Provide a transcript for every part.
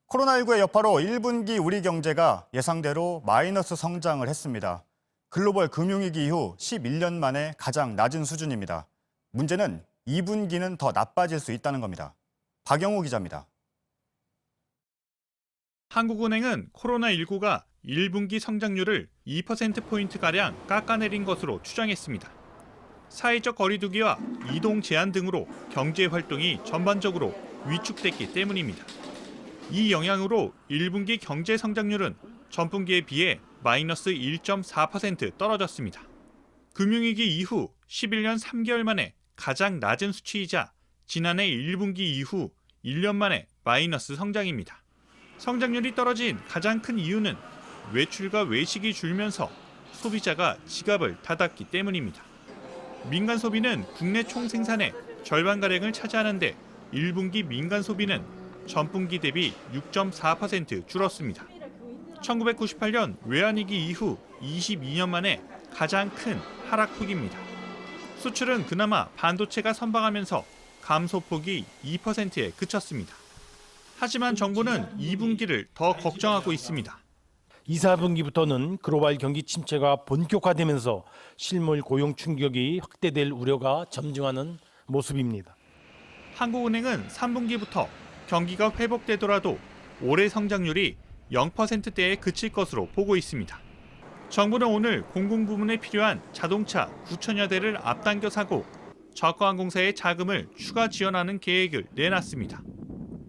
코로나19의 여파로 1분기 우리 경제가 예상대로 마이너스 성장을 했습니다. 글로벌 금융위기 이후 11년 만에 가장 낮은 수준입니다. 문제는 2분기는 더 나빠질 수 있다는 겁니다. 박영우 기자입니다. 한국은행은 코로나19가 1분기 성장률을 2%포인트가량 깎아내린 것으로 추정했습니다. 사회적 거리두기와 이동 제한 등으로 경제 활동이 전반적으로 위축됐기 때문입니다. 이 영향으로 1분기 경제 성장률은 전분기에 비해 마이너스 1.4% 떨어졌습니다. 금융위기 이후 11년 3개월 만에 가장 낮은 수치이자 지난해 1분기 이후 1년 만에 마이너스 성장입니다. 성장률이 떨어진 가장 큰 이유는 외출과 외식이 줄면서 소비자가 지갑을 닫았기 때문입니다. 민간 소비는 국내 총생산의 절반가량을 차지하는데 1분기 민간 소비는 전분기 대비 6.4% 줄었습니다. 1998년 외환위기 이후 22년 만에 가장 큰 하락폭입니다. 수출은 그나마 반도체가 선방하면서 감소폭이 2%에 그쳤습니다. 하지만 정부는 2분기를 더 걱정하고 있습니다. 2, 4분기부터는 글로벌 경기 침체가 본격화되면서 실물 고용 충격이 확대될 우려가 점증하는 모습입니다. 한국은행은 3분기부터 경기가 회복되더라도 올해 성장률이 0%대에 그칠 것으로 보고 있습니다. 정부는 오늘 공공부문에 필요한 자동차 9천여 대를 앞당겨 사고 저가항공사의 자금을 추가 지원하는 계획을 내놨습니다.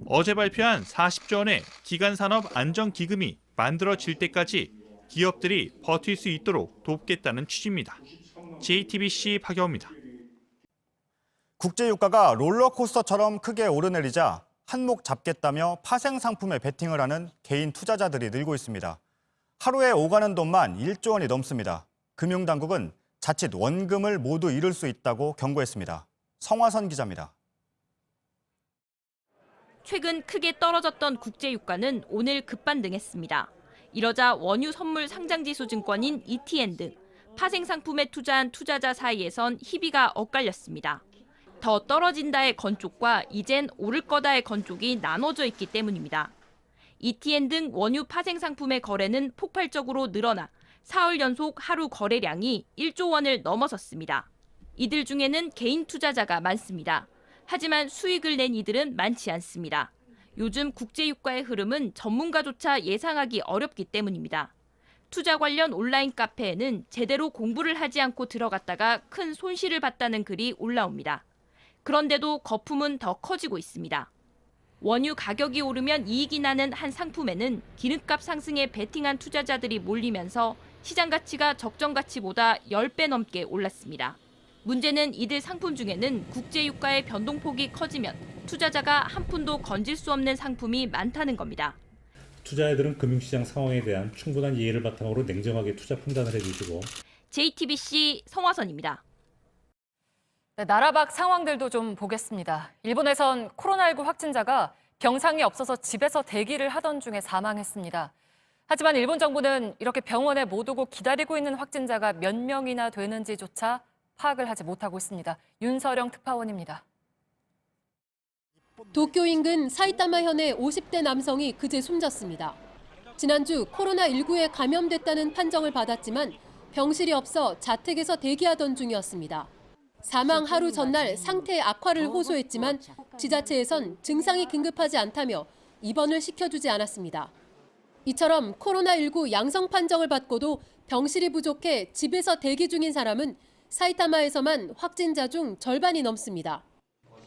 어제 발표한 40조 원의 기간산업 안정기금이 만들어질 때까지 기업들이 버틸 수 있도록 돕겠다는 취지입니다. JTBC 박영우입니다. 국제유가가 롤러코스터처럼 크게 오르내리자 한몫 잡겠다며 파생 상품에 베팅을 하는 개인 투자자들이 늘고 있습니다. 하루에 오가는 돈만 1조 원이 넘습니다. 금융당국은 자칫 원금을 모두 잃을 수 있다고 경고했습니다. 성화선 기자입니다. 최근 크게 떨어졌던 국제유가는 오늘 급반등했습니다. 이러자 원유 선물 상장지수 증권인 ETN 등 파생 상품에 투자한 투자자 사이에선 희비가 엇갈렸습니다. 더 떨어진다의 건쪽과 이젠 오를 거다의 건쪽이 나눠져 있기 때문입니다. ETN 등 원유 파생 상품의 거래는 폭발적으로 늘어나 사흘 연속 하루 거래량이 1조 원을 넘어섰습니다. 이들 중에는 개인 투자자가 많습니다. 하지만 수익을 낸 이들은 많지 않습니다. 요즘 국제유가의 흐름은 전문가조차 예상하기 어렵기 때문입니다. 투자 관련 온라인 카페에는 제대로 공부를 하지 않고 들어갔다가 큰 손실을 봤다는 글이 올라옵니다. 그런데도 거품은 더 커지고 있습니다. 원유 가격이 오르면 이익이 나는 한 상품에는 기름값 상승에 베팅한 투자자들이 몰리면서 시장 가치가 적정 가치보다 10배 넘게 올랐습니다. 문제는 이들 상품 중에는 국제유가의 변동폭이 커지면 투자자가 한 푼도 건질 수 없는 상품이 많다는 겁니다. 투자자들은 금융시장 상황에 대한 충분한 이해를 바탕으로 냉정하게 투자 판단을 해주시고. JTBC 성화선입니다. 네, 나라 밖 상황들도 좀 보겠습니다. 일본에선 코로나19 확진자가 병상이 없어서 집에서 대기를 하던 중에 사망했습니다. 하지만 일본 정부는 이렇게 병원에 못 오고 기다리고 있는 확진자가 몇 명이나 되는지조차 파악을 하지 못하고 있습니다. 윤서령 특파원입니다. 도쿄 인근 사이타마현의 50대 남성이 그제 숨졌습니다. 지난주 코로나19에 감염됐다는 판정을 받았지만 병실이 없어 자택에서 대기하던 중이었습니다. 사망 하루 전날 상태 악화를 호소했지만 지자체에선 증상이 긴급하지 않다며 입원을 시켜주지 않았습니다. 이처럼 코로나19 양성 판정을 받고도 병실이 부족해 집에서 대기 중인 사람은 사이타마에서만 확진자 중 절반이 넘습니다.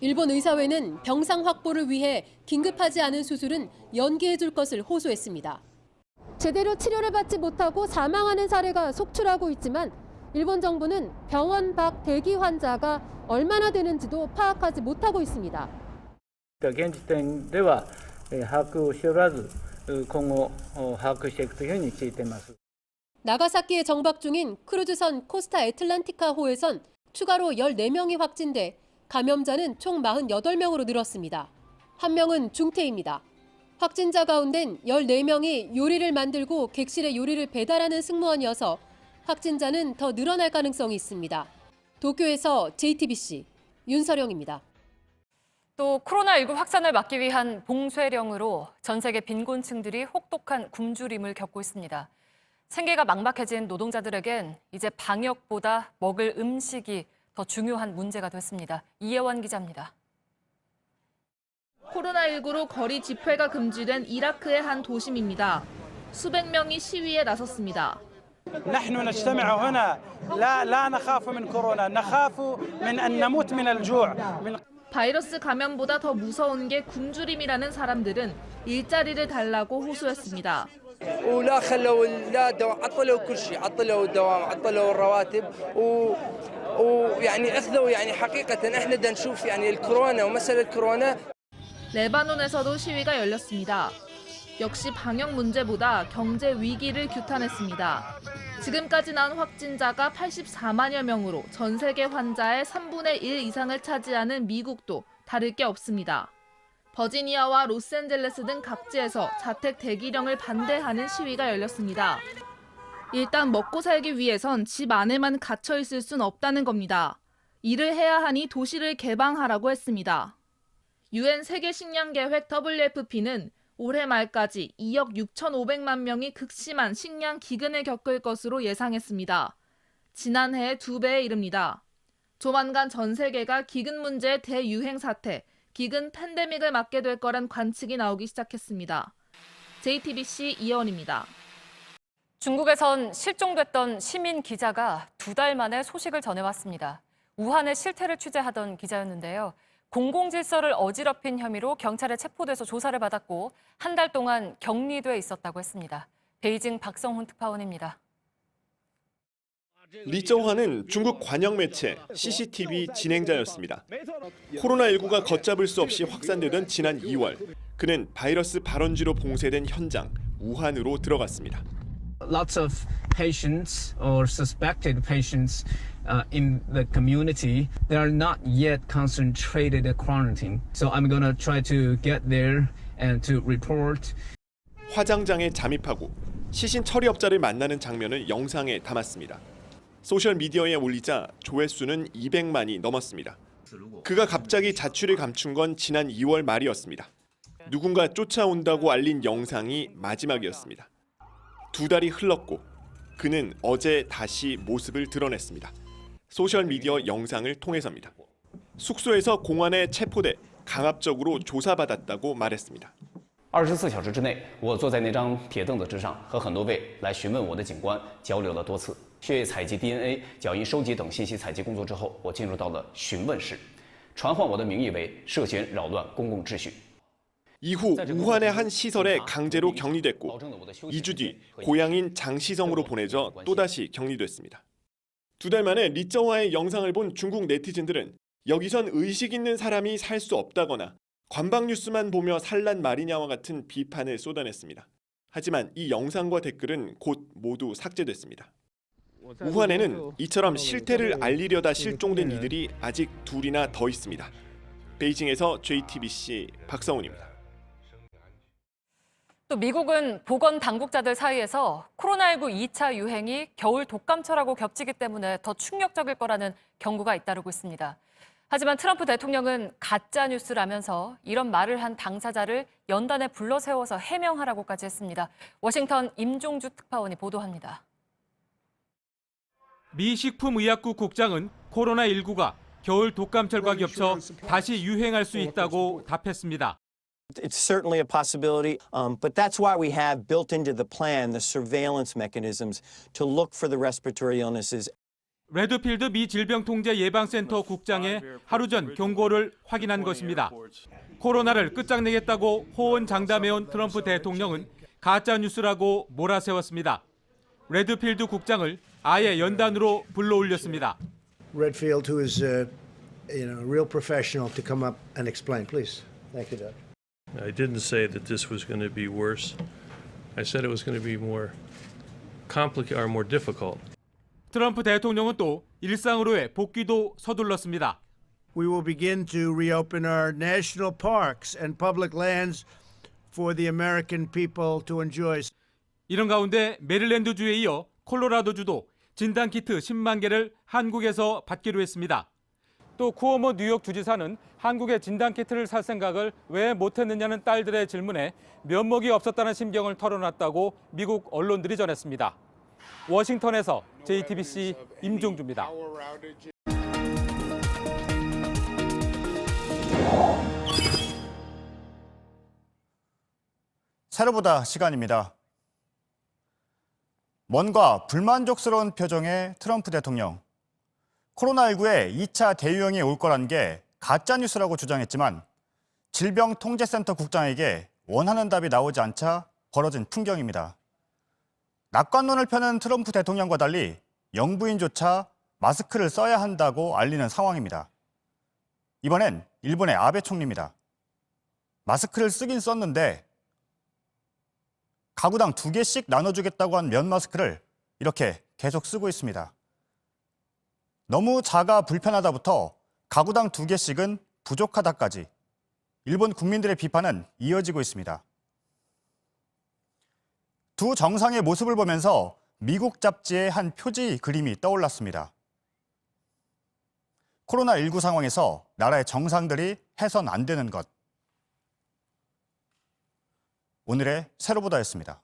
일본 의사회는 병상 확보를 위해 긴급하지 않은 수술은 연기해 줄 것을 호소했습니다. 제대로 치료를 받지 못하고 사망하는 사례가 속출하고 있지만 일본 정부는 병원 밖 대기 환자가 얼마나 되는지도 파악하지 못하고 있습니다. 現時点では把握をしておらず、今後把握していくというふうに聞いています。 나가사키에 정박 중인 크루즈선 코스타 애틀란티카호에선 추가로 14명이 확진돼 감염자는 총 48명으로 늘었습니다. 한 명은 중태입니다. 확진자 가운데는 14명이 요리를 만들고 객실에 요리를 배달하는 승무원이어서 확진자는 더 늘어날 가능성이 있습니다. 도쿄에서 JTBC 윤서령입니다. 또 코로나19 확산을 막기 위한 봉쇄령으로 전 세계 빈곤층들이 혹독한 굶주림을 겪고 있습니다. 생계가 막막해진 노동자들에겐 이제 방역보다 먹을 음식이 더 중요한 문제가 됐습니다. 이혜원 기자입니다. 코로나19로 거리 집회가 금지된 이라크의 한 도심입니다. 수백 명이 시위에 나섰습니다. نحن نجتمع هنا لا نخاف من كورونا نخاف من أن نموت من الجوع 바이러스 감염보다 더 무서운 게 굶주림이라는 사람들은 일자리를 달라고 호소했습니다. ولا خلوا لا عطلوا كل شيء عطلوا الدوام عطلوا الرواتب ويعني اخذوا يعني حقيقة احنا بدنا نشوف يعني الكورونا ومسألة كورونا. 레바논에서도 시위가 열렸습니다. 역시 방역 문제보다 경제 위기를 규탄했습니다. 지금까지 난 확진자가 84만여 명으로 전 세계 환자의 3분의 1 이상을 차지하는 미국도 다를 게 없습니다. 버지니아와 로스앤젤레스 등 각지에서 자택 대기령을 반대하는 시위가 열렸습니다. 일단 먹고 살기 위해선 집 안에만 갇혀 있을 순 없다는 겁니다. 일을 해야 하니 도시를 개방하라고 했습니다. UN 세계식량계획 WFP는 올해 말까지 2억 6,500만 명이 극심한 식량 기근을 겪을 것으로 예상했습니다. 지난해의 2배에 이릅니다. 조만간 전 세계가 기근 문제의 대유행 사태, 기근 팬데믹을 맞게 될 거란 관측이 나오기 시작했습니다. JTBC 이혜원입니다. 중국에선 실종됐던 시민 기자가 2달 만에 소식을 전해왔습니다. 우한의 실태를 취재하던 기자였는데요. 공공질서를 어지럽힌 혐의로 경찰에 체포돼서 조사를 받았고 한 달 동안 격리돼 있었다고 했습니다. 베이징 박성훈 특파원입니다. 리정환은 중국 관영 매체 CCTV 진행자였습니다. 코로나19가 걷잡을 수 없이 확산되던 지난 2월, 그는 바이러스 발원지로 봉쇄된 현장 우한으로 들어갔습니다. Lots of patients or suspected patients in the community, they are not yet concentrated at quarantine. So I'm going to try to get there and to report. 화장장에 잠입하고 시신 처리업자를 만나는 장면을 영상에 담았습니다. 소셜미디어에 올리자 조회수는 200만이 넘었습니다. 그가 갑자기 자취를 감춘 건 지난 2월 말이었습니다. 누군가 쫓아온다고 알린 영상이 마지막이었습니다. 2달이 흘렀고 그는 어제 다시 모습을 드러냈습니다. 소셜미디어 영상을 통해서입니다. 숙소에서 공안에 체포돼 강압적으로 조사받았다고 말했습니다. 24小时之内，我坐在那张铁凳子之上，和很多位来询问我的警官交流了多次。血液采集、DNA、脚印收集等信息采集工作之后，我进入到了询问室，传唤我的名义为涉嫌扰乱公共秩序。 이후 우한의 한 시설에 강제로 격리됐고 2주 뒤 고향인 장시성으로 보내져 또다시 격리됐습니다. 2달 만에 리정화의 영상을 본 중국 네티즌들은 여기선 의식 있는 사람이 살 수 없다거나 관방 뉴스만 보며 살란 말이냐와 같은 비판을 쏟아냈습니다. 하지만 이 영상과 댓글은 곧 모두 삭제됐습니다. 우한에는 이처럼 실태를 알리려다 실종된 이들이 아직 2이나 더 있습니다. 베이징에서 JTBC 박성훈입니다. 또 미국은 보건 당국자들 사이에서 코로나19 2차 유행이 겨울 독감철하고 겹치기 때문에 더 충격적일 거라는 경고가 잇따르고 있습니다. 하지만 트럼프 대통령은 가짜 뉴스라면서 이런 말을 한 당사자를 연단에 불러 세워서 해명하라고까지 했습니다. 워싱턴 임종주 특파원이 보도합니다. 미 식품의약국 국장은 코로나19가 겨울 독감철과 겹쳐 다시 유행할 수 있다고 답했습니다. It's certainly a possibility, but that's why we have built into the plan the surveillance mechanisms to look for the respiratory illnesses. 레드필드 미 질병통제예방센터 국장의 하루 전 경고를 확인한 것입니다. 코로나를 끝장내겠다고 호언장담해온 트럼프 대통령은 가짜 뉴스라고 몰아세웠습니다. 레드필드 국장을 아예 연단으로 불러올렸습니다. Redfield, who is a real professional, to come up and explain, please. Thank you, Doug. I didn't say that this was going to be worse. I said it was going to be more complicated or more difficult. 트럼프 대통령은 또 일상으로의 복귀도 서둘렀습니다. We will begin to reopen our national parks and public lands for the American people to enjoy. 이런 가운데 메릴랜드주에 이어 콜로라도주도 진단키트 10만 개를 한국에서 받기로 했습니다. 또 쿠오모 뉴욕 주지사는 한국의 진단키트를 살 생각을 왜 못했느냐는 딸들의 질문에 면목이 없었다는 심경을 털어놨다고 미국 언론들이 전했습니다. 워싱턴에서 JTBC 임종주입니다. 새로보다 시간입니다. 뭔가 불만족스러운 표정의 트럼프 대통령. 코로나19에 2차 대유행이 올 거란 게 가짜뉴스라고 주장했지만 질병통제센터 국장에게 원하는 답이 나오지 않자 벌어진 풍경입니다. 낙관론을 펴는 트럼프 대통령과 달리 영부인조차 마스크를 써야 한다고 알리는 상황입니다. 이번엔 일본의 아베 총리입니다. 마스크를 쓰긴 썼는데 가구당 2개씩 나눠주겠다고 한 면 마스크를 이렇게 계속 쓰고 있습니다. 너무 작아 불편하다부터 가구당 2개씩은 부족하다까지 일본 국민들의 비판은 이어지고 있습니다. 두 정상의 모습을 보면서 미국 잡지의 한 표지 그림이 떠올랐습니다. 코로나19 상황에서 나라의 정상들이 해선 안 되는 것. 오늘의 새로보다였습니다.